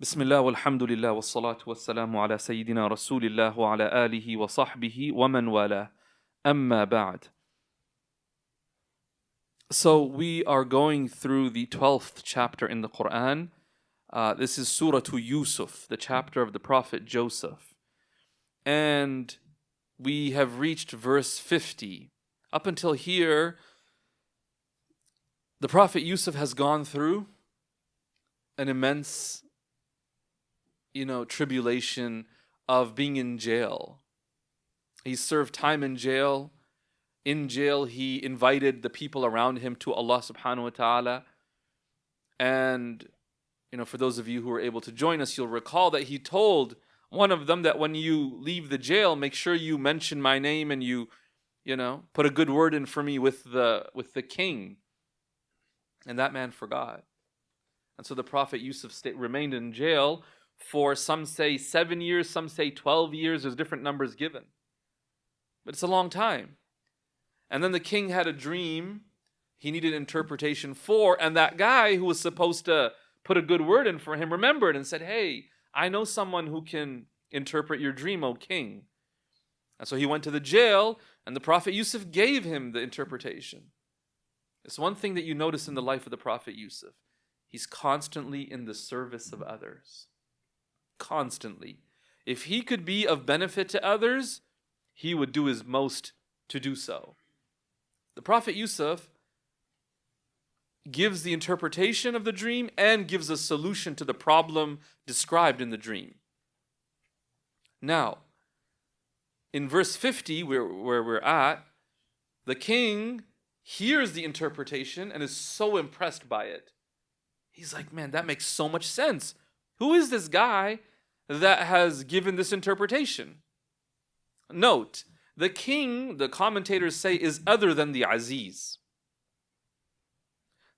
بسم الله والحمد لله والصلاة والسلام على سيدنا رسول الله وعلى آله وصحبه ومن والاه. أما بعد. So we are going through the 12th chapter in the Quran. This is Surah to Yusuf, the chapter of the Prophet Joseph. And we have reached verse 50. Up until here, the Prophet Yusuf has gone through an immense tribulation of being in jail. He served time in jail. In jail, he invited the people around him to Allah subhanahu wa ta'ala. And, for those of you who were able to join us, you'll recall that he told one of them that when you leave the jail, make sure you mention my name and you put a good word in for me with the king. And that man forgot. And so the Prophet Yusuf remained in jail for, some say 7 years, some say 12 years. There's different numbers given. But it's a long time. And then the king had a dream he needed interpretation for, and that guy who was supposed to put a good word in for him remembered and said, "Hey, I know someone who can interpret your dream, O king." And so he went to the jail, and the Prophet Yusuf gave him the interpretation. It's one thing that you notice in the life of the Prophet Yusuf. He's constantly in the service of others. Constantly. If he could be of benefit to others, he would do his most to do so. The Prophet Yusuf gives the interpretation of the dream and gives a solution to the problem described in the dream. Now, in verse 50, where we're at, the king hears the interpretation and is so impressed by it. He's like, man, that makes so much sense. Who is this guy that has given this interpretation? Note, the king, the commentators say, is other than the Aziz.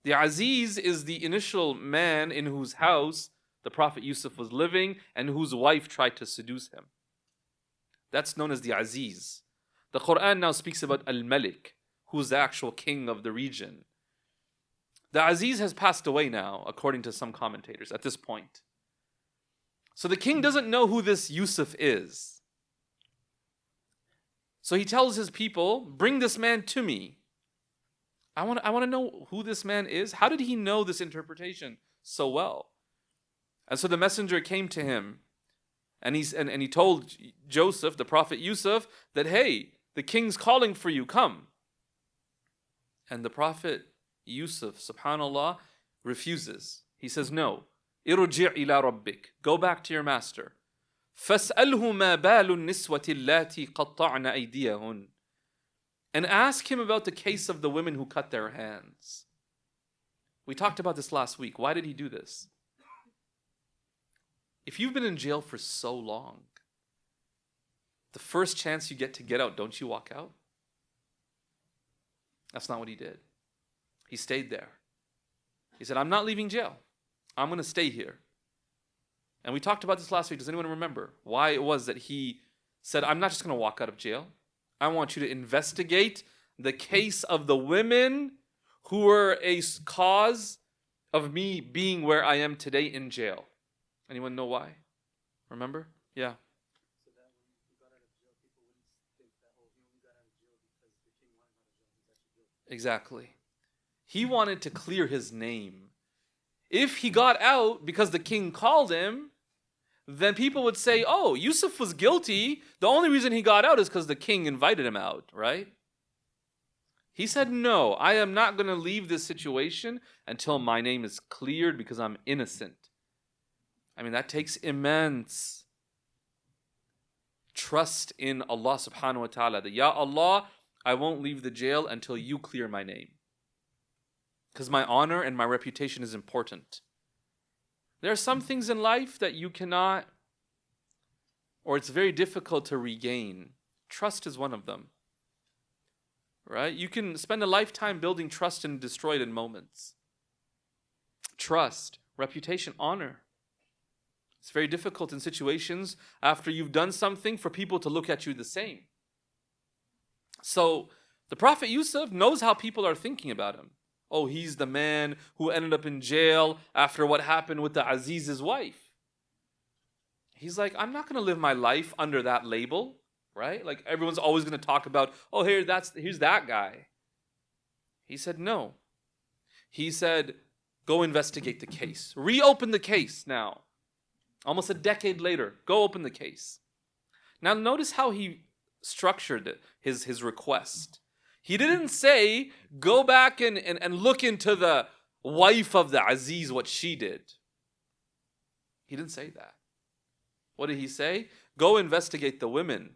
The Aziz is the initial man in whose house the Prophet Yusuf was living and whose wife tried to seduce him. That's known as the Aziz. The Quran now speaks about Al-Malik, who's the actual king of the region. The Aziz has passed away now, according to some commentators, at this point. So the king doesn't know who this Yusuf is. So he tells his people, bring this man to me. I want to know who this man is. How did he know this interpretation so well? And so the messenger came to him, and he told Joseph, the Prophet Yusuf, that, hey, the king's calling for you, come. And the Prophet Yusuf, subhanallah, refuses. He says, no. Irji' ila rabbik. Go back to your master. فَاسْأَلْهُ مَا بَالُ النِّسْوَةِ اللَّاتِي قَطَّعْنَ أَيْدِيَهُنْ. And ask him about the case of the women who cut their hands. We talked about this last week. Why did he do this? If you've been in jail for so long, the first chance you get out, don't you walk out? That's not what he did. He stayed there. He said, I'm not leaving jail. I'm going to stay here. And we talked about this last week. Does anyone remember why it was that he said, I'm not just going to walk out of jail. I want you to investigate the case of the women who were a cause of me being where I am today in jail. Anyone know why? Remember? Yeah. So that when he got out of jail, people wouldn't think that, oh, he only got out of jail because the king wanted him out of jail. He's actually guilty. Exactly. He wanted to clear his name. If he got out because the king called him, then people would say, oh, Yusuf was guilty. The only reason he got out is because the king invited him out, right? He said, no, I am not going to leave this situation until my name is cleared because I'm innocent. I mean, that takes immense trust in Allah subhanahu wa ta'ala. That, Ya Allah, I won't leave the jail until you clear my name. Because my honor and my reputation is important. There are some things in life that you cannot, or it's very difficult to regain. Trust is one of them. Right? You can spend a lifetime building trust and destroy it in moments. Trust, reputation, honor. It's very difficult in situations after you've done something for people to look at you the same. So the Prophet Yusuf knows how people are thinking about him. Oh, he's the man who ended up in jail after what happened with the Aziz's wife. He's like, I'm not going to live my life under that label, right? Like everyone's always going to talk about, oh, here's that guy. He said, no. He said, go investigate the case. Reopen the case now. Almost a decade later, go open the case. Now notice how he structured his request. He didn't say, go back and look into the wife of the Aziz, what she did. He didn't say that. What did he say? Go investigate the women.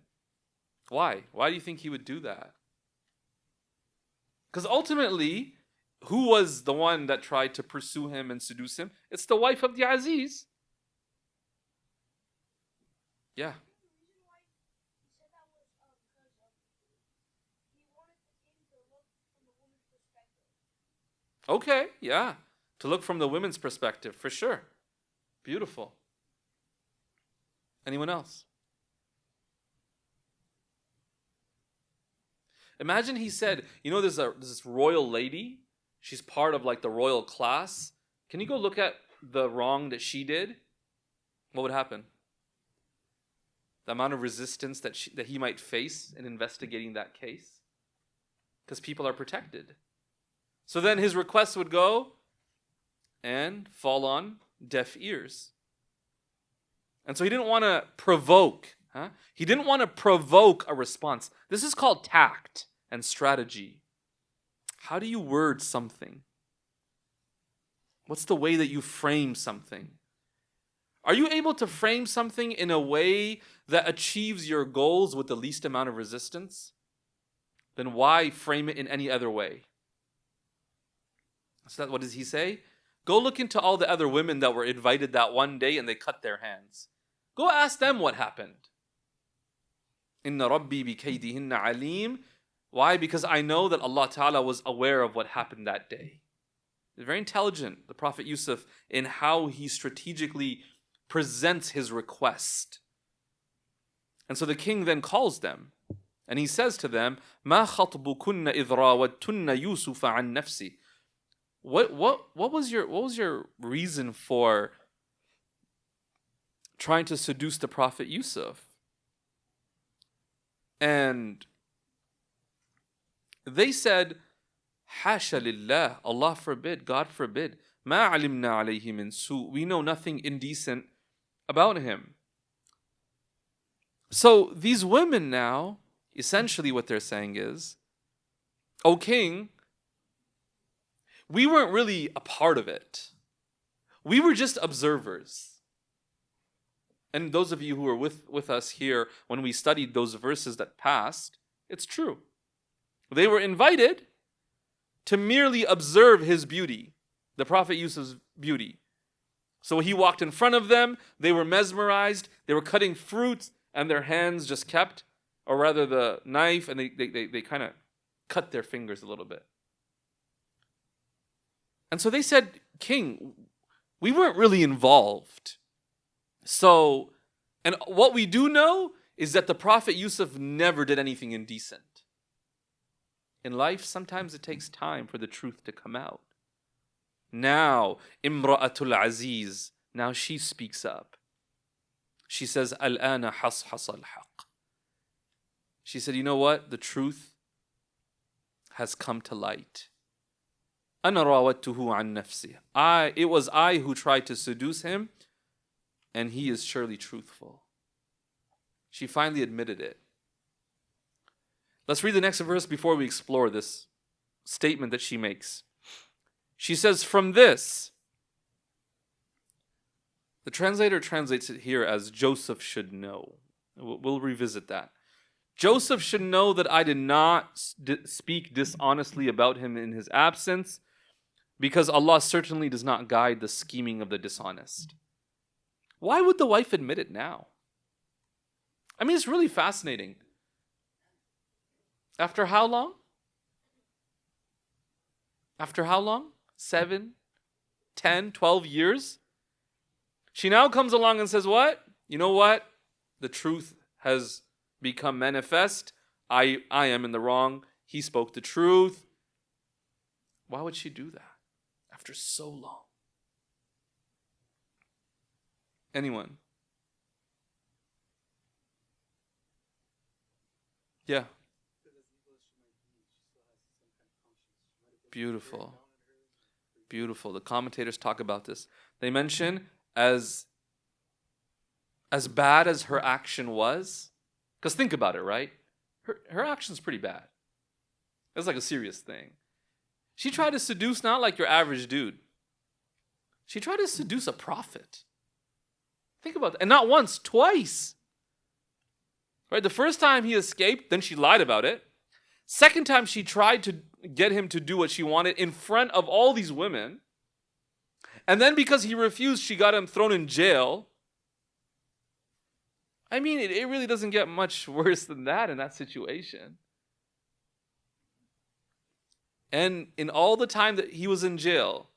Why? Why do you think he would do that? Because ultimately, who was the one that tried to pursue him and seduce him? It's the wife of the Aziz. Yeah. Okay, yeah. To look from the women's perspective, for sure. Beautiful. Anyone else? Imagine he said, there's this royal lady. She's part of like the royal class. Can you go look at the wrong that she did? What would happen? The amount of resistance that he might face in investigating that case. Because people are protected. So then his request would go and fall on deaf ears. And so he didn't want to provoke. He didn't want to provoke a response. This is called tact and strategy. How do you word something? What's the way that you frame something? Are you able to frame something in a way that achieves your goals with the least amount of resistance? Then why frame it in any other way? So what does he say? Go look into all the other women that were invited that one day and they cut their hands. Go ask them what happened. Inna Rabbi bi kaydihinna alim. Why? Because I know that Allah Ta'ala was aware of what happened that day. He's very intelligent, the Prophet Yusuf, in how he strategically presents his request. And so the king then calls them and he says to them, Ma khatbukunna idh rawadtunna Yusufa an nafsi. What was your reason for trying to seduce the Prophet Yusuf? And they said, Hasha lillah, Allah forbid, God forbid. Ma alimna alayhi min su. We know nothing indecent about him. So these women now, essentially what they're saying is, O king, we weren't really a part of it. We were just observers. And those of you who were with us here when we studied those verses that passed, it's true. They were invited to merely observe his beauty, the Prophet Yusuf's beauty. So he walked in front of them, they were mesmerized, they were cutting fruits, and their hands just kept, or rather the knife, and they kind of cut their fingers a little bit. And so they said, King, we weren't really involved. So, and what we do know is that the Prophet Yusuf never did anything indecent. In life, sometimes it takes time for the truth to come out. Now, Imra'atul Aziz, now she speaks up. She says, Al-ana hashas al-haq. She said, you know what? The truth has come to light. Ana rawattuhu an nafsi. It was I who tried to seduce him, and he is surely truthful. She finally admitted it. Let's read the next verse before we explore this statement that she makes. She says, from this, the translator translates it here as Joseph should know. We'll revisit that. Joseph should know that I did not speak dishonestly about him in his absence, because Allah certainly does not guide the scheming of the dishonest. Why would the wife admit it now? I mean, it's really fascinating. After how long? After how long? 7, 10, 12 years? She now comes along and says, what? You know what? The truth has become manifest. I am in the wrong. He spoke the truth. Why would she do that after so long? Anyone? Yeah. Because as evil as she might be, she still has some kind of conscience. She might have been Beautiful. down on her. Beautiful. The commentators talk about this. They mention as bad as her action was, because think about it, right? Her action's pretty bad. It's like a serious thing. She tried to seduce not like your average dude. She tried to seduce a prophet. Think about that. And not once, twice. Right? The first time he escaped, then she lied about it. Second time she tried to get him to do what she wanted in front of all these women. And then because he refused, she got him thrown in jail. I mean, it really doesn't get much worse than that in that situation. And in all the time that he was in jail,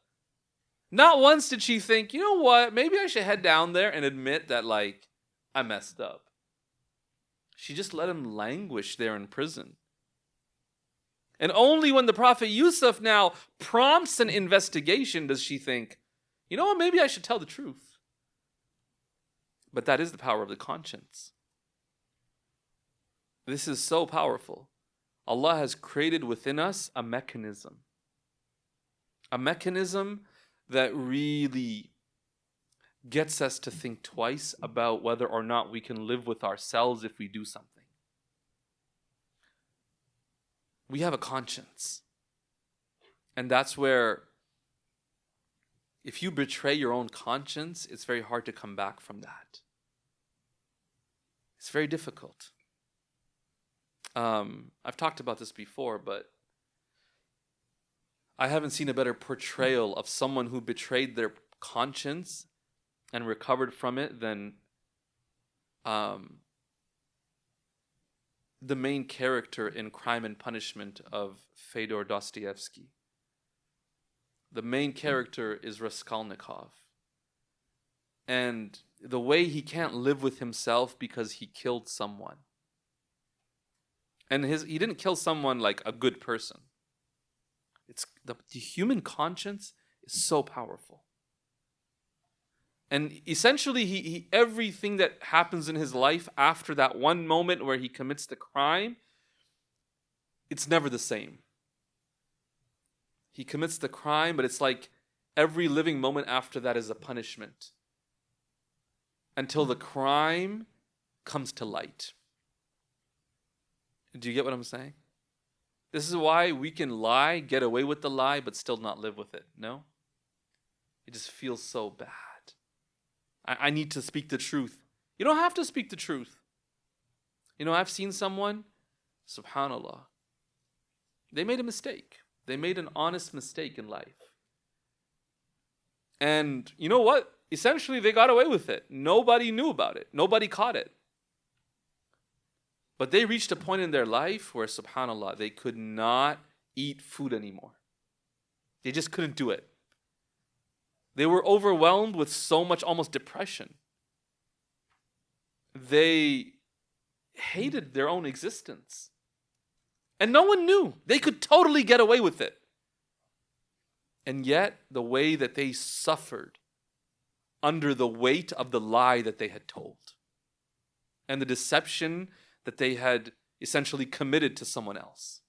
not once did she think, you know what, maybe I should head down there and admit that, like, I messed up. She just let him languish there in prison. And only when the Prophet Yusuf now prompts an investigation does she think, you know what, maybe I should tell the truth. But that is the power of the conscience. This is so powerful. Allah has created within us a mechanism that really gets us to think twice about whether or not we can live with ourselves if we do something. We have a conscience. And that's where, if you betray your own conscience, it's very hard to come back from that. It's very difficult. I've talked about this before, but I haven't seen a better portrayal of someone who betrayed their conscience and recovered from it than the main character in Crime and Punishment of Fyodor Dostoevsky. The main character is Raskolnikov. And the way he can't live with himself because he killed someone. And he didn't kill someone like a good person. It's the human conscience is so powerful. And essentially, he everything that happens in his life after that one moment where he commits the crime, it's never the same. He commits the crime, but it's like every living moment after that is a punishment. Until the crime comes to light. Do you get what I'm saying? This is why we can lie, get away with the lie, but still not live with it. No? It just feels so bad. I need to speak the truth. You don't have to speak the truth. You know, I've seen someone, subhanAllah, they made a mistake. They made an honest mistake in life. And you know what? Essentially, they got away with it. Nobody knew about it. Nobody caught it. But they reached a point in their life where, subhanAllah, they could not eat food anymore. They just couldn't do it. They were overwhelmed with so much almost depression. They hated their own existence. And no one knew. They could totally get away with it. And yet, the way that they suffered under the weight of the lie that they had told and the deception that they had essentially committed to someone else.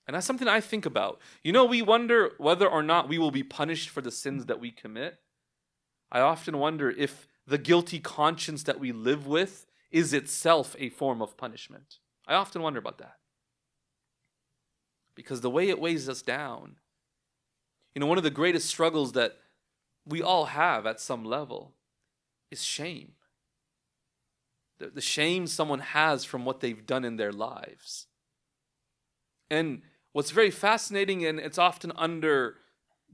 And that's something I think about. You know, we wonder whether or not we will be punished for the sins that we commit. I often wonder if the guilty conscience that we live with is itself a form of punishment. I often wonder about that. Because the way it weighs us down, you know, one of the greatest struggles that we all have at some level is shame. The shame someone has from what they've done in their lives. And what's very fascinating, and it's often under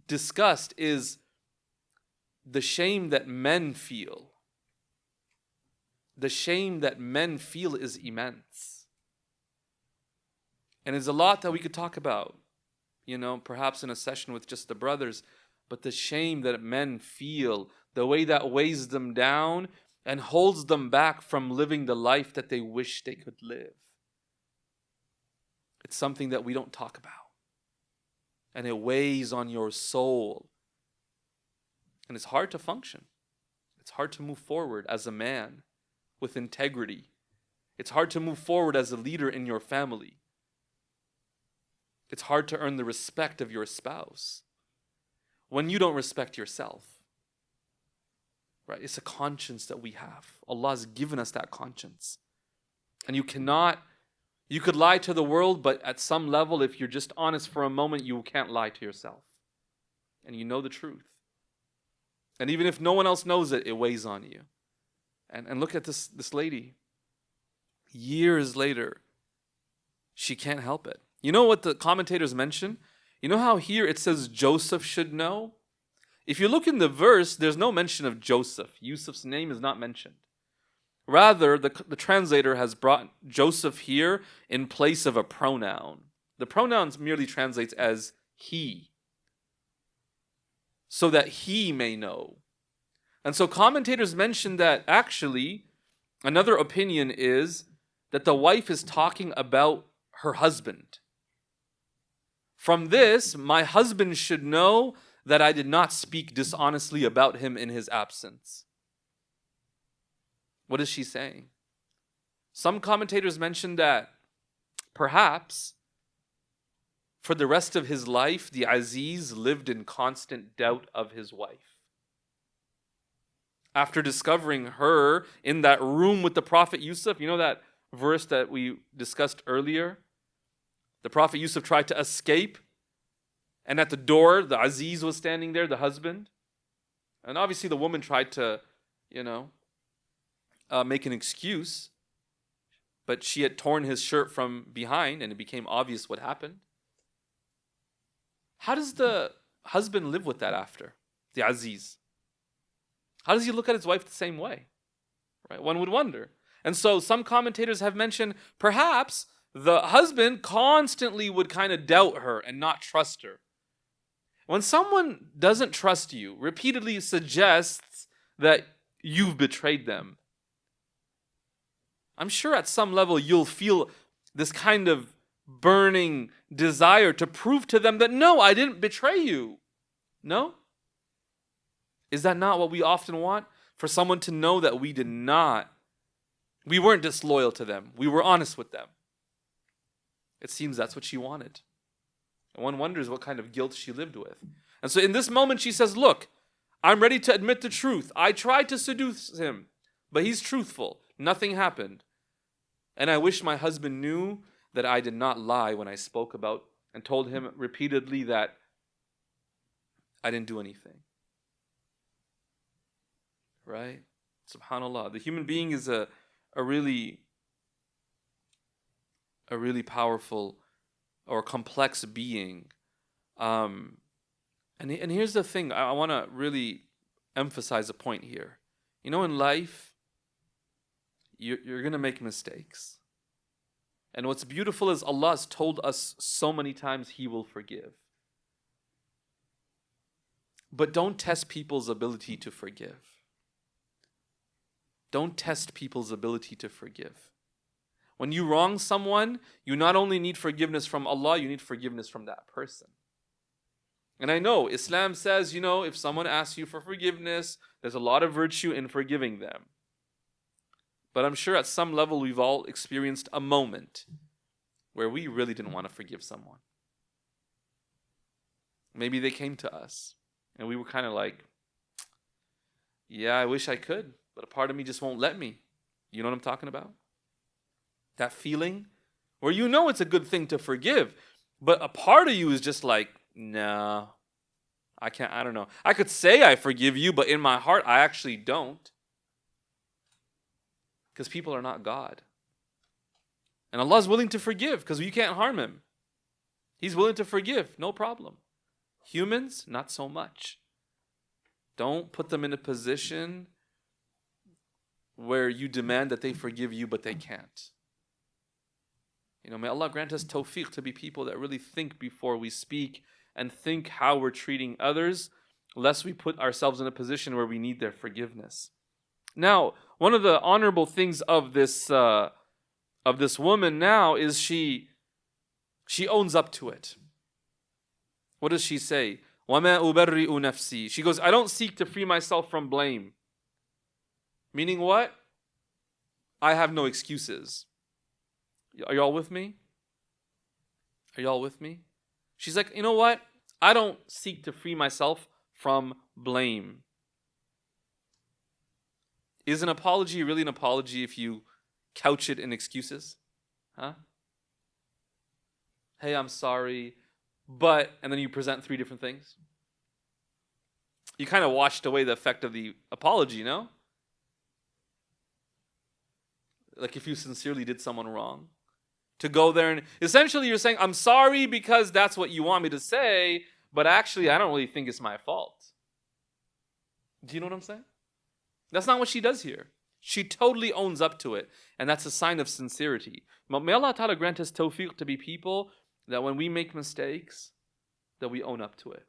discussed, is the shame that men feel. The shame that men feel is immense. And there's a lot that we could talk about, you know, perhaps in a session with just the brothers, but the shame that men feel, the way that weighs them down and holds them back from living the life that they wish they could live. It's something that we don't talk about. And it weighs on your soul. And it's hard to function. It's hard to move forward as a man with integrity It's hard to move forward as a leader in your family. It's hard to earn the respect of your spouse when you don't respect yourself. Right? It's a conscience that we have. Allah has given us that conscience. And you could lie to the world, but at some level, if you're just honest for a moment, you can't lie to yourself. And you know the truth. And even if no one else knows it, it weighs on you. And look at this lady. Years later, she can't help it. You know what the commentators mention? You know how here it says Joseph should know? If you look in the verse, there's no mention of Joseph. Yusuf's name is not mentioned. Rather, the translator has brought Joseph here in place of a pronoun. The pronoun merely translates as he, so that he may know. And so commentators mention that actually, another opinion is that the wife is talking about her husband. From this, my husband should know that I did not speak dishonestly about him in his absence. What is she saying? Some commentators mention that perhaps for the rest of his life, the Aziz lived in constant doubt of his wife. After discovering her in that room with the Prophet Yusuf, you know that verse that we discussed earlier? The Prophet Yusuf tried to escape, and at the door, the Aziz was standing there, the husband. And obviously the woman tried to, make an excuse, but she had torn his shirt from behind, and it became obvious what happened. How does the husband live with that after? The Aziz. How does he look at his wife the same way? Right? One would wonder. And so some commentators have mentioned perhaps the husband constantly would kind of doubt her and not trust her. When someone doesn't trust you, repeatedly suggests that you've betrayed them, I'm sure at some level you'll feel this kind of burning desire to prove to them that, no, I didn't betray you. No? Is that not what we often want? For someone to know that we weren't disloyal to them. We were honest with them. It seems that's what she wanted. And one wonders what kind of guilt she lived with. And so in this moment she says, look, I'm ready to admit the truth. I tried to seduce him, but he's truthful. Nothing happened. And I wish my husband knew that I did not lie when I spoke about and told him repeatedly that I didn't do anything. Right? SubhanAllah. The human being is a really powerful or complex being. And here's the thing. I want to really emphasize a point here. In life, you're going to make mistakes. And what's beautiful is Allah has told us so many times He will forgive. But don't test people's ability to forgive. Don't test people's ability to forgive. When you wrong someone, you not only need forgiveness from Allah, you need forgiveness from that person. And I know Islam says, if someone asks you for forgiveness, there's a lot of virtue in forgiving them. But I'm sure at some level we've all experienced a moment where we really didn't want to forgive someone. Maybe they came to us and we were kind of like, yeah, I wish I could, but a part of me just won't let me. You know what I'm talking about? That feeling where it's a good thing to forgive, but a part of you is just like, no, I can't, I don't know. I could say I forgive you, but in my heart, I actually don't. Because people are not God. And Allah is willing to forgive because you can't harm Him. He's willing to forgive, no problem. Humans, not so much. Don't put them in a position where you demand that they forgive you, but they can't. May Allah grant us tawfiq to be people that really think before we speak and think how we're treating others, lest we put ourselves in a position where we need their forgiveness. Now, one of the honorable things of this woman now is she owns up to it. What does she say? وَمَا أُبَرِّئُ نَفْسِي. She goes, I don't seek to free myself from blame. Meaning what? I have no excuses. Are y'all with me? Are y'all with me? She's like, you know what? I don't seek to free myself from blame. Is an apology really an apology if you couch it in excuses? Huh? Hey, I'm sorry, but, and then you present three different things. You kind of washed away the effect of the apology, no? Like if you sincerely did someone wrong. To go there and essentially you're saying, I'm sorry because that's what you want me to say, but actually I don't really think it's my fault. Do you know what I'm saying? That's not what she does here. She totally owns up to it, and that's a sign of sincerity. May Allah Ta'ala grant us tawfiq to be people that when we make mistakes, that we own up to it.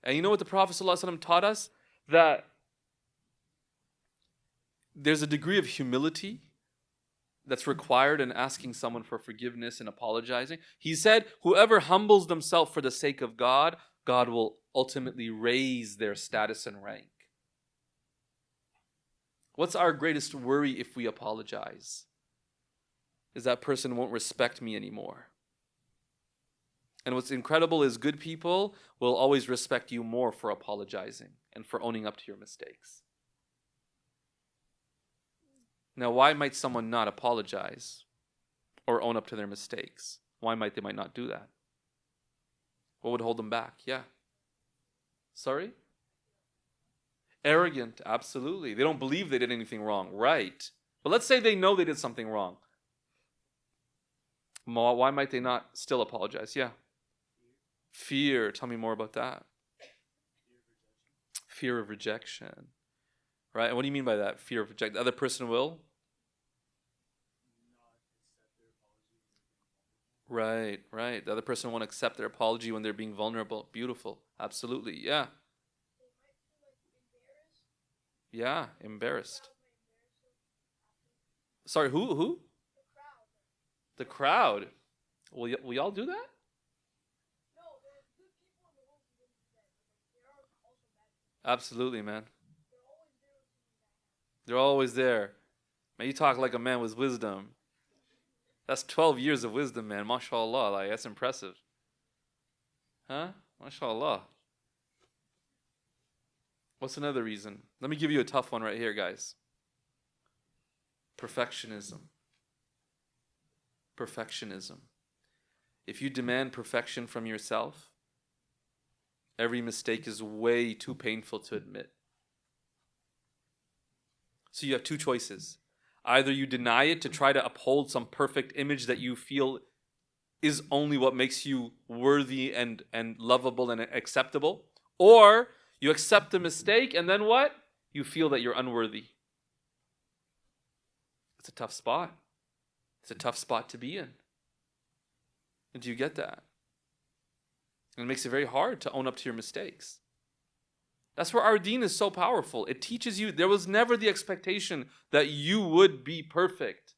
And you know what the Prophet ﷺ taught us? That there's a degree of humility that's required in asking someone for forgiveness and apologizing. He said, whoever humbles themselves for the sake of God, God will ultimately raise their status and rank. What's our greatest worry if we apologize? Is that person won't respect me anymore. And what's incredible is good people will always respect you more for apologizing and for owning up to your mistakes. Now, why might someone not apologize or own up to their mistakes? Why might they not do that? What would hold them back? Yeah. Sorry? Arrogant, absolutely. They don't believe they did anything wrong. Right. But let's say they know they did something wrong. Why might they not still apologize? Yeah. Fear. Tell me more about that. Fear of rejection. Right? And what do you mean by that? Fear of rejection. The other person will? Right, right. The other person won't accept their apology when they're being vulnerable. Beautiful. Absolutely. Yeah. Yeah, embarrassed. Sorry, who? The crowd. Will y'all do that? Absolutely, man. They're always there. Man, you talk like a man with wisdom. That's 12 years of wisdom, man. MashaAllah. Like, that's impressive. Huh? MashaAllah. What's another reason? Let me give you a tough one right here, guys. Perfectionism. Perfectionism. If you demand perfection from yourself, every mistake is way too painful to admit. So you have two choices. Either you deny it to try to uphold some perfect image that you feel is only what makes you worthy and lovable and acceptable, or you accept the mistake and then what? You feel that you're unworthy. It's a tough spot. It's a tough spot to be in. And do you get that? And it makes it very hard to own up to your mistakes. That's where our deen is so powerful. It teaches you there was never the expectation that you would be perfect.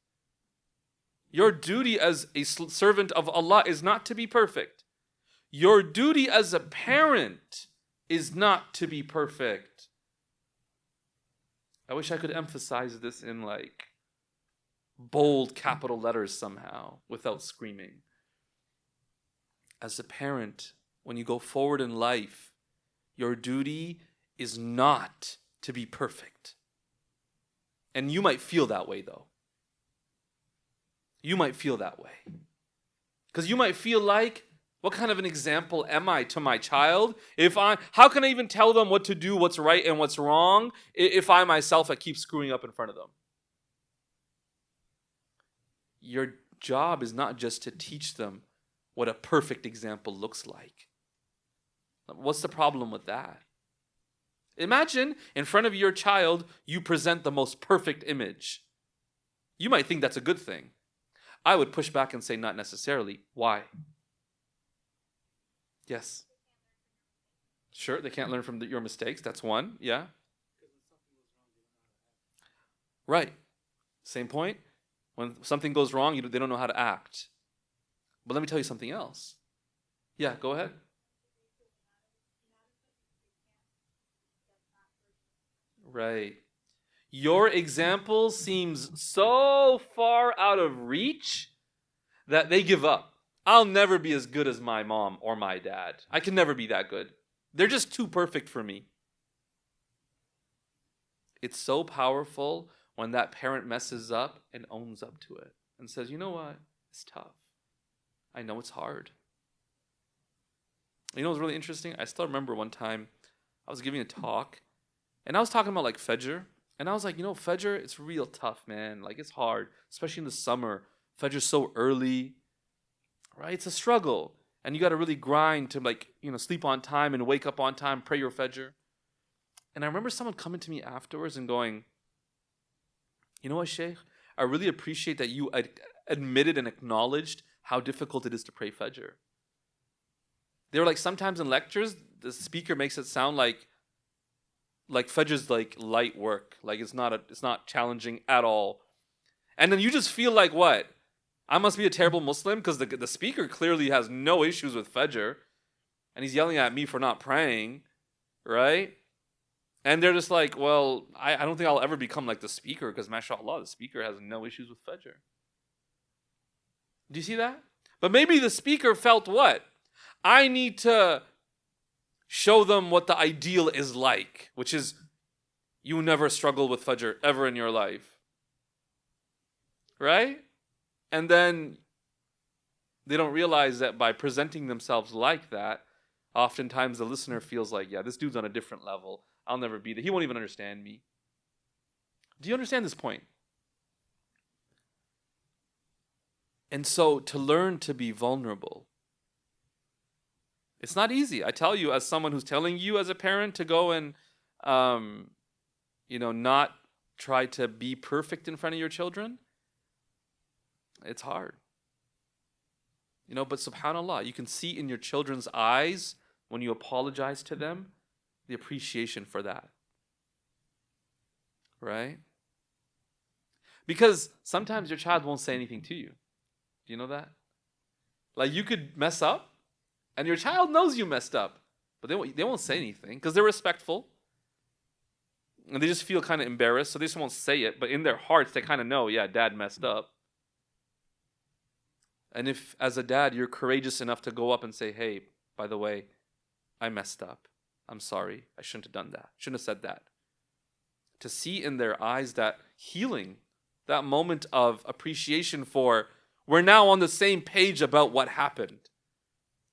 Your duty as a servant of Allah is not to be perfect. Your duty as a parent is not to be perfect. I wish I could emphasize this in like bold capital letters somehow without screaming. As a parent, when you go forward in life, your duty is not to be perfect. And you might feel that way though. You might feel that way. Because you might feel like, what kind of an example am I to my child? How can I even tell them what to do, what's right and what's wrong, if I myself keep screwing up in front of them? Your job is not just to teach them what a perfect example looks like. What's the problem with that? Imagine in front of your child, you present the most perfect image. You might think that's a good thing. I would push back and say not necessarily. Why? Yes. Sure, they can't learn from your mistakes. That's one. Yeah. Right. Same point. When something goes wrong, they don't know how to act. But let me tell you something else. Yeah, go ahead. Right. Your example seems so far out of reach that they give up. I'll never be as good as my mom or my dad. I can never be that good. They're just too perfect for me. It's so powerful when that parent messes up and owns up to it and says, you know what? It's tough. I know it's hard. You know what's really interesting? I still remember one time I was giving a talk and I was talking about like Fajr. And I was like, Fajr, it's real tough, man. Like, it's hard, especially in the summer. Fajr's so early, right? It's a struggle. And you got to really grind to, like, sleep on time and wake up on time, pray your Fajr. And I remember someone coming to me afterwards and going, you know what, Shaykh? I really appreciate that you admitted and acknowledged how difficult it is to pray Fajr. They were like, sometimes in lectures, the speaker makes it sound like Fajr's like light work, like it's not challenging at all, and then you just feel like, what? I must be a terrible Muslim because the speaker clearly has no issues with Fajr, and he's yelling at me for not praying, right? And they're just like, well, I don't think I'll ever become like the speaker because mashallah, the speaker has no issues with Fajr. Do you see that? But maybe the speaker felt what? I need to show them what the ideal is like, which is you never struggle with Fajr ever in your life. Right? And then they don't realize that by presenting themselves like that, oftentimes the listener feels like, yeah, this dude's on a different level. I'll never be there. He won't even understand me. Do you understand this point? And so to learn to be vulnerable, it's not easy. I tell you, as someone who's telling you as a parent to go and, not try to be perfect in front of your children, it's hard. But subhanAllah, you can see in your children's eyes when you apologize to them, the appreciation for that. Right? Because sometimes your child won't say anything to you. Do you know that? Like, you could mess up, and your child knows you messed up, but they won't say anything because they're respectful. And they just feel kind of embarrassed, so they just won't say it. But in their hearts, they kind of know, yeah, dad messed up. And if, as a dad, you're courageous enough to go up and say, hey, by the way, I messed up. I'm sorry. I shouldn't have done that. Shouldn't have said that. To see in their eyes that healing, that moment of appreciation for, we're now on the same page about what happened.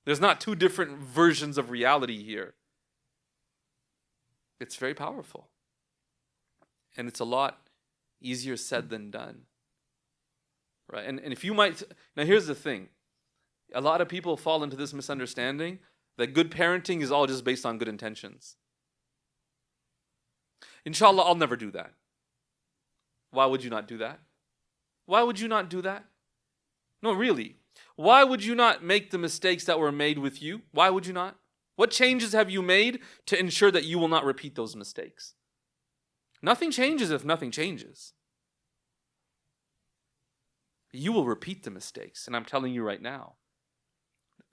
There's not two different versions of reality here. It's very powerful. And it's a lot easier said than done. Right? And if you might... Now here's the thing. A lot of people fall into this misunderstanding that good parenting is all just based on good intentions. Inshallah, I'll never do that. Why would you not do that? Why would you not do that? No, really. Why would you not make the mistakes that were made with you? Why would you not? What changes have you made to ensure that you will not repeat those mistakes? Nothing changes if nothing changes. You will repeat the mistakes, and I'm telling you right now.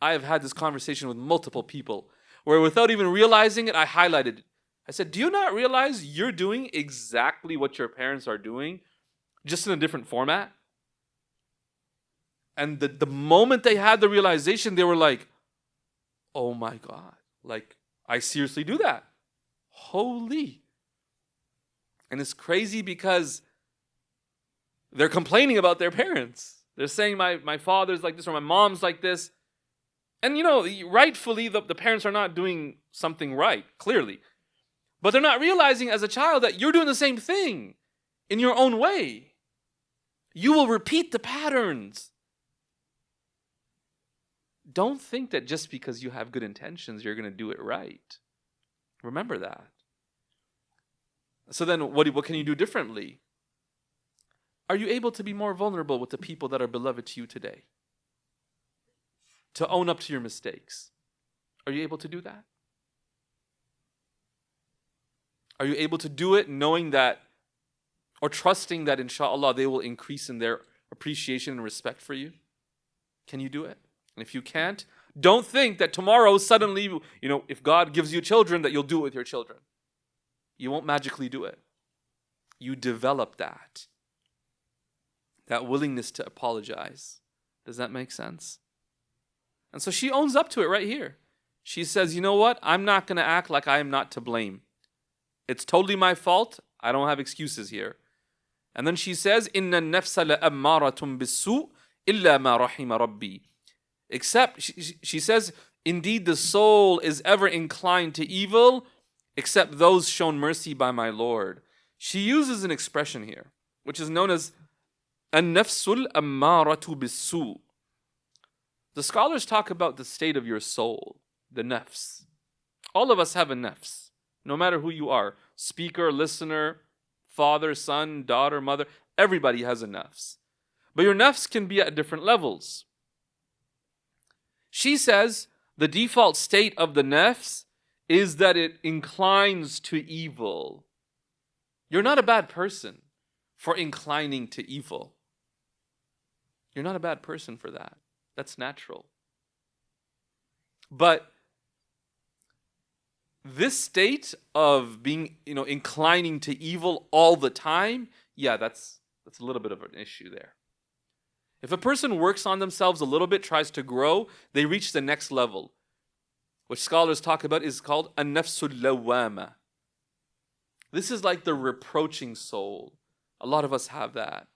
I have had this conversation with multiple people where without even realizing it, I highlighted it. I said, do you not realize you're doing exactly what your parents are doing, just in a different format? And the moment they had the realization, they were like, oh my God, like, I seriously do that. Holy. And it's crazy because they're complaining about their parents. They're saying my father's like this or my mom's like this. And rightfully, the parents are not doing something right, clearly. But they're not realizing as a child that you're doing the same thing in your own way. You will repeat the patterns. Don't think that just because you have good intentions, you're going to do it right. Remember that. So then what can you do differently? Are you able to be more vulnerable with the people that are beloved to you today? To own up to your mistakes. Are you able to do that? Are you able to do it knowing that, or trusting that inshallah they will increase in their appreciation and respect for you? Can you do it? And if you can't, don't think that tomorrow suddenly, if God gives you children, that you'll do it with your children. You won't magically do it. you develop that willingness to apologize. Does that make sense? And so she owns up to it right here. She says, you know what? I'm not going to act like I am not to blame. It's totally my fault. I don't have excuses here. And then she says, إِنَّ النَّفْسَ لَأَمَّارَةٌ بِالسُّوءِ إِلَّا مَا رَحِمَ رَبِّي. Except, she says, indeed the soul is ever inclined to evil, except those shown mercy by my Lord. She uses an expression here, which is known as النَّفْسُ الْأَمَّارَةُ بِالسُّوءِ. The scholars talk about the state of your soul, the nafs. All of us have a nafs, no matter who you are. Speaker, listener, father, son, daughter, mother. Everybody has a nafs. But your nafs can be at different levels. She says the default state of the nafs is that it inclines to evil. You're not a bad person for inclining to evil. You're not a bad person for that. That's natural. But this state of being, inclining to evil all the time, yeah, that's a little bit of an issue there. If a person works on themselves a little bit, tries to grow, they reach the next level, which scholars talk about is called an-nafsul lawwama. This is like the reproaching soul. A lot of us have that.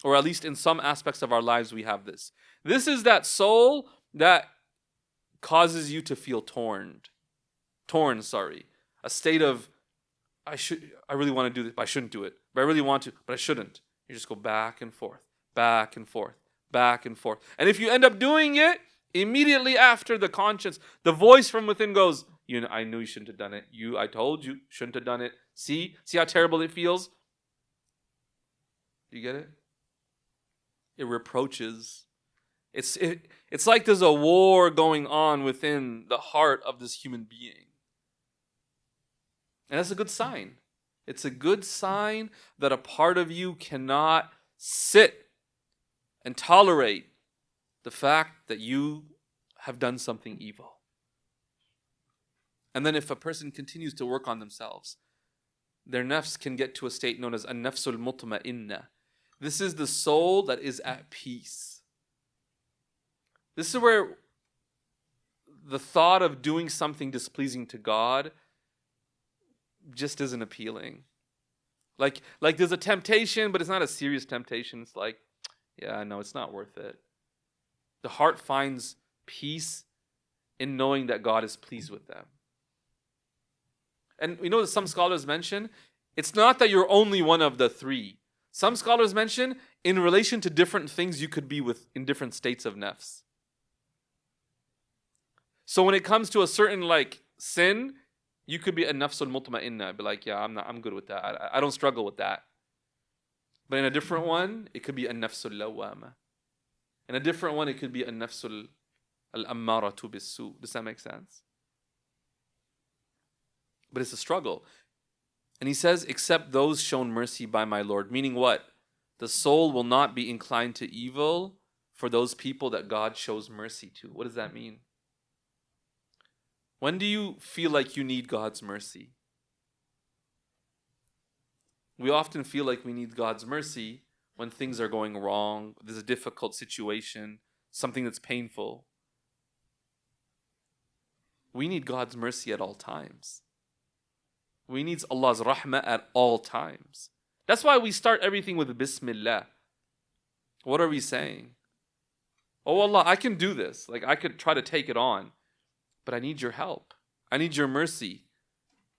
Or at least in some aspects of our lives we have this. This is that soul that causes you to feel torn. A state of, I really want to do this, but I shouldn't do it. But I really want to, but I shouldn't. You just go back and forth, back and forth, back and forth. And if you end up doing it, immediately after the conscience, the voice from within goes, I knew you shouldn't have done it. I told you, shouldn't have done it. See how terrible it feels? Do you get it? It reproaches. It's like there's a war going on within the heart of this human being. And that's a good sign. It's a good sign that a part of you cannot sit and tolerate the fact that you have done something evil. And then if a person continues to work on themselves, their nafs can get to a state known as an-nafsul mutma'inna. This is the soul that is at peace. This is where the thought of doing something displeasing to God just isn't appealing. Like there's a temptation, but it's not a serious temptation. It's like, yeah, no, it's not worth it. The heart finds peace in knowing that God is pleased with them. And that some scholars mention, it's not that you're only one of the three. Some scholars mention, in relation to different things, you could be in different states of nafs. So when it comes to a certain sin, you could be a nafsul mutma'inna, be like, yeah, I'm good with that. I don't struggle with that. But in a different one, it could be a nafsul lawwama. In a different one, it could be a nafsul al-ammaratu bis-su. Does that make sense? But it's a struggle. And he says, except those shown mercy by my Lord. Meaning what? The soul will not be inclined to evil for those people that God shows mercy to. What does that mean? When do you feel like you need God's mercy? We often feel like we need God's mercy when things are going wrong, there's a difficult situation, something that's painful. We need God's mercy at all times. We need Allah's rahmah at all times. That's why we start everything with Bismillah. What are we saying? Oh Allah, I can do this. I could try to take it on. But I need your help. I need your mercy.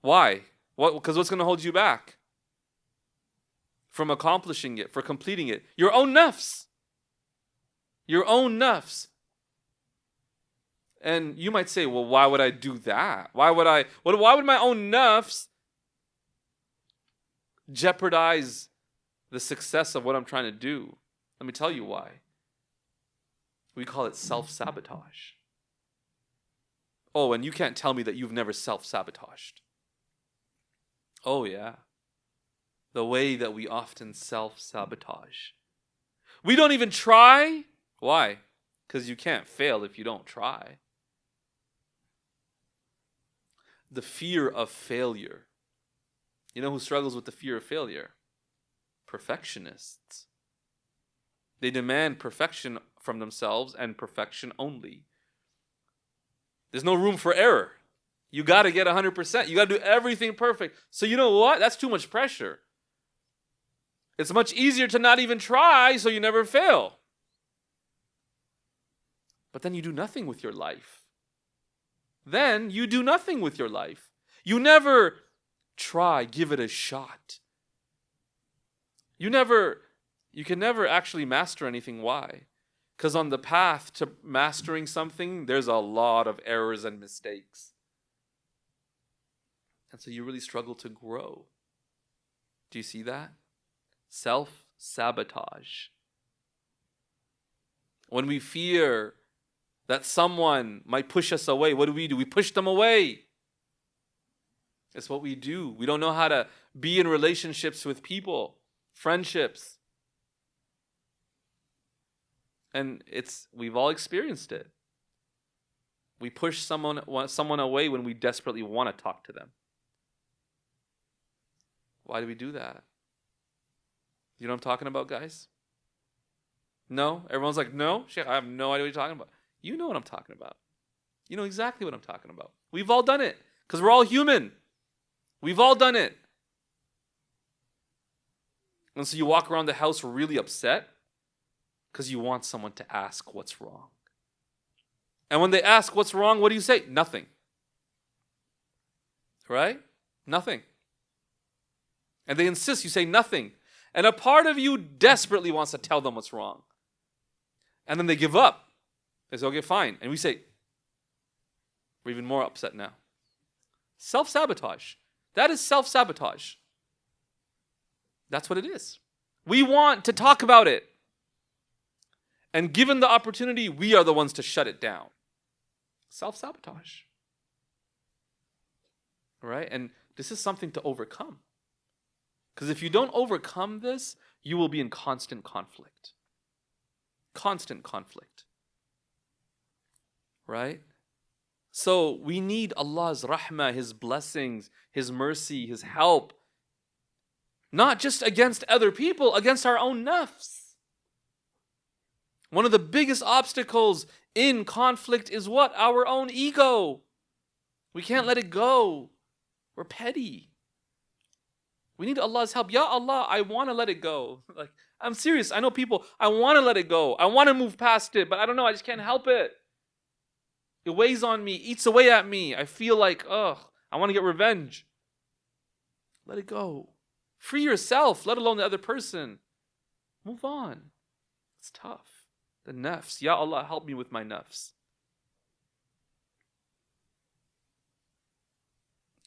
Why? Because what's going to hold you back from accomplishing it, for completing it? Your own nafs. Your own nafs. And you might say, well, why would I do that? Why would my own nafs jeopardize the success of what I'm trying to do? Let me tell you why. We call it self-sabotage. Oh, and you can't tell me that you've never self-sabotaged. Oh, yeah. The way that we often self-sabotage. We don't even try. Why? Because you can't fail if you don't try. The fear of failure. You know who struggles with the fear of failure? Perfectionists. They demand perfection from themselves and perfection only. There's no room for error. You got to get 100%. You got to do everything perfect. So you know what? That's too much pressure. It's much easier to not even try so you never fail. But then you do nothing with your life. You never try, give it a shot. You can never actually master anything. Why? Because on the path to mastering something, there's a lot of errors and mistakes. And so you really struggle to grow. Do you see that? Self-sabotage. When we fear that someone might push us away, what do? We push them away. It's what we do. We don't know how to be in relationships with people, friendships. And we've all experienced it. We push someone away when we desperately want to talk to them. Why do we do that? You know what I'm talking about, guys? No? Everyone's like, no? Shaykh, I have no idea what you're talking about. You know what I'm talking about. You know exactly what I'm talking about. We've all done it because we're all human. We've all done it. And so you walk around the house really upset because you want someone to ask what's wrong. And when they ask what's wrong, what do you say? Nothing. Right? Nothing. And they insist, you say nothing. And a part of you desperately wants to tell them what's wrong. And then they give up. They say, okay, fine. And we say, we're even more upset now. Self-sabotage. That is self-sabotage. That's what it is. We want to talk about it. And given the opportunity, we are the ones to shut it down. Self-sabotage. Right? And this is something to overcome. Because if you don't overcome this, you will be in constant conflict. Constant conflict. Right? So we need Allah's rahmah, His blessings, His mercy, His help. Not just against other people, against our own nafs. One of the biggest obstacles in conflict is what? Our own ego. We can't let it go. We're petty. We need Allah's help. Ya Allah, I want to let it go. Like, I'm serious. I know people, I want to let it go. I want to move past it, but I don't know. I just can't help it. It weighs on me, eats away at me. I feel like, I want to get revenge. Let it go. Free yourself, let alone the other person. Move on. It's tough. The nafs. Ya Allah, help me with my nafs.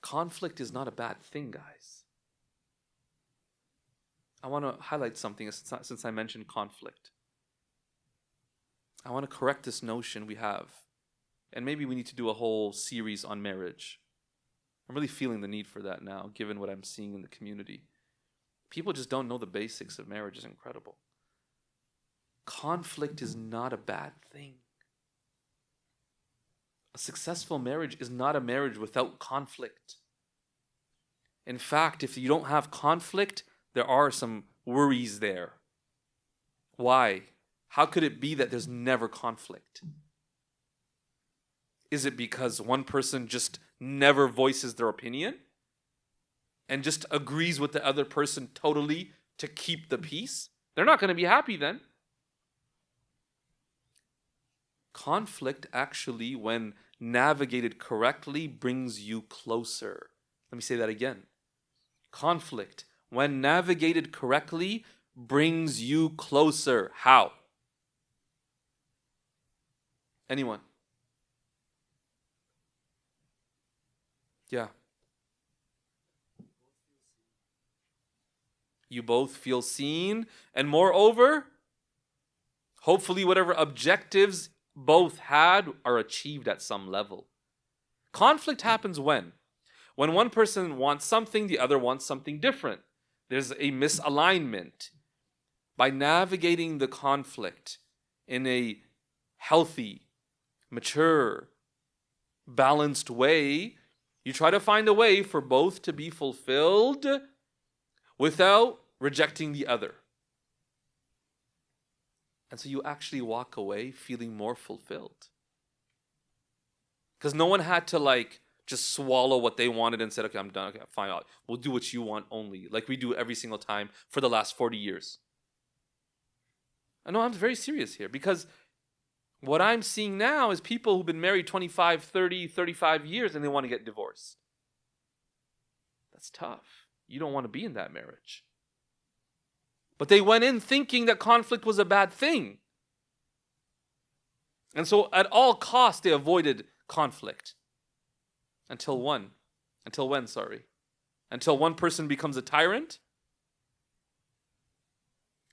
Conflict is not a bad thing, guys. I want to highlight something since I mentioned conflict. I want to correct this notion we have. And maybe we need to do a whole series on marriage. I'm really feeling the need for that now, given what I'm seeing in the community. People just don't know the basics of marriage. It's incredible. Conflict is not a bad thing. A successful marriage is not a marriage without conflict. In fact, if you don't have conflict, there are some worries there. Why? How could it be that there's never conflict? Is it because one person just never voices their opinion and just agrees with the other person totally to keep the peace? They're not going to be happy then. Conflict actually, when navigated correctly, brings you closer. Let me say that again. Conflict, when navigated correctly, brings you closer. How? Anyone? Yeah. You both feel seen, and moreover, hopefully whatever objectives both had are achieved at some level. Conflict happens when? When one person wants something, the other wants something different. There's a misalignment. By navigating the conflict in a healthy, mature, balanced way, you try to find a way for both to be fulfilled without rejecting the other. And so you actually walk away feeling more fulfilled. Because no one had to like just swallow what they wanted and said, okay, I'm done. Okay, fine. We'll do what you want only. Like we do every single time for the last 40 years. I know I'm very serious here because what I'm seeing now is people who've been married 25, 30, 35 years and they want to get divorced. That's tough. You don't want to be in that marriage. But they went in thinking that conflict was a bad thing. And so at all costs they avoided conflict. Until when, sorry? Until one person becomes a tyrant?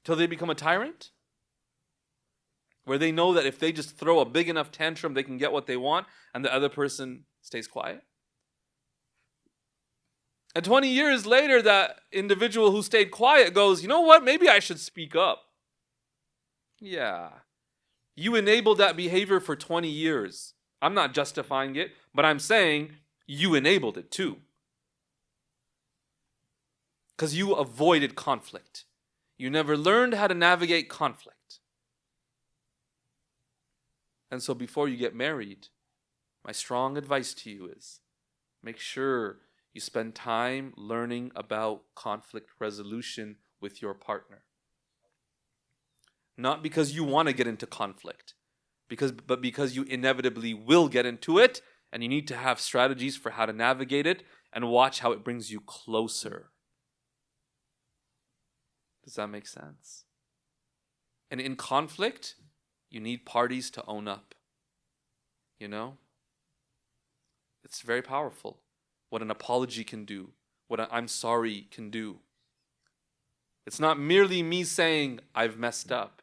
Till they become a tyrant? Where they know that if they just throw a big enough tantrum, they can get what they want, and the other person stays quiet. And 20 years later, that individual who stayed quiet goes, you know what, maybe I should speak up. Yeah. You enabled that behavior for 20 years. I'm not justifying it, but I'm saying you enabled it too. Because you avoided conflict. You never learned how to navigate conflict. And so before you get married, my strong advice to you is make sure you spend time learning about conflict resolution with your partner. Not because you want to get into conflict, but because you inevitably will get into it, and you need to have strategies for how to navigate it and watch how it brings you closer. Does that make sense? And in conflict, you need parties to own up. You know? It's very powerful what an apology can do, what an I'm sorry can do. It's not merely me saying I've messed up.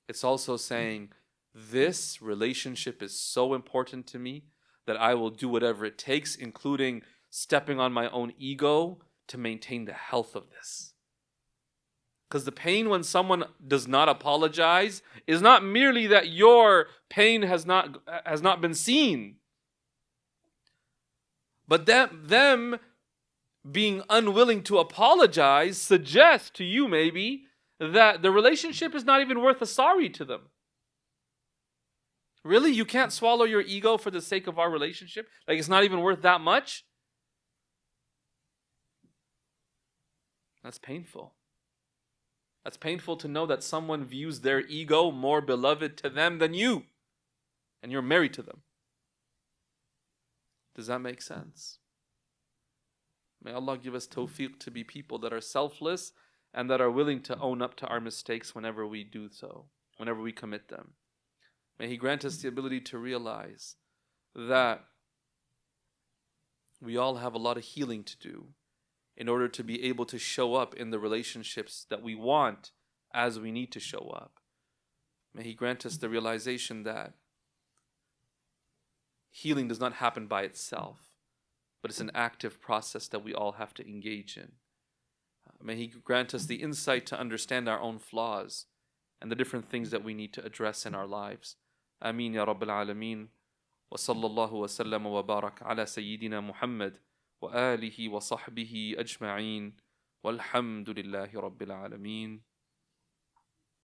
It's also saying this relationship is so important to me that I will do whatever it takes, including stepping on my own ego to maintain the health of this. Because the pain when someone does not apologize is not merely that your pain has not been seen, but them being unwilling to apologize suggests to you maybe that the relationship is not even worth a sorry to them. Really? You can't swallow your ego for the sake of our relationship? Like it's not even worth that much? That's painful. That's painful to know that someone views their ego more beloved to them than you, and you're married to them. Does that make sense? May Allah give us tawfiq to be people that are selfless and that are willing to own up to our mistakes whenever we do so, whenever we commit them. May He grant us the ability to realize that we all have a lot of healing to do in order to be able to show up in the relationships that we want as we need to show up. May He grant us the realization that healing does not happen by itself, but it's an active process that we all have to engage in. May He grant us the insight to understand our own flaws and the different things that we need to address in our lives. Ameen ya Rabbil Alameen. Wa sallallahu wa sallam wa barak ala Sayyidina Muhammad wa alihi wa sahbihi ajma'een. Walhamdulillahi Rabbil Alameen.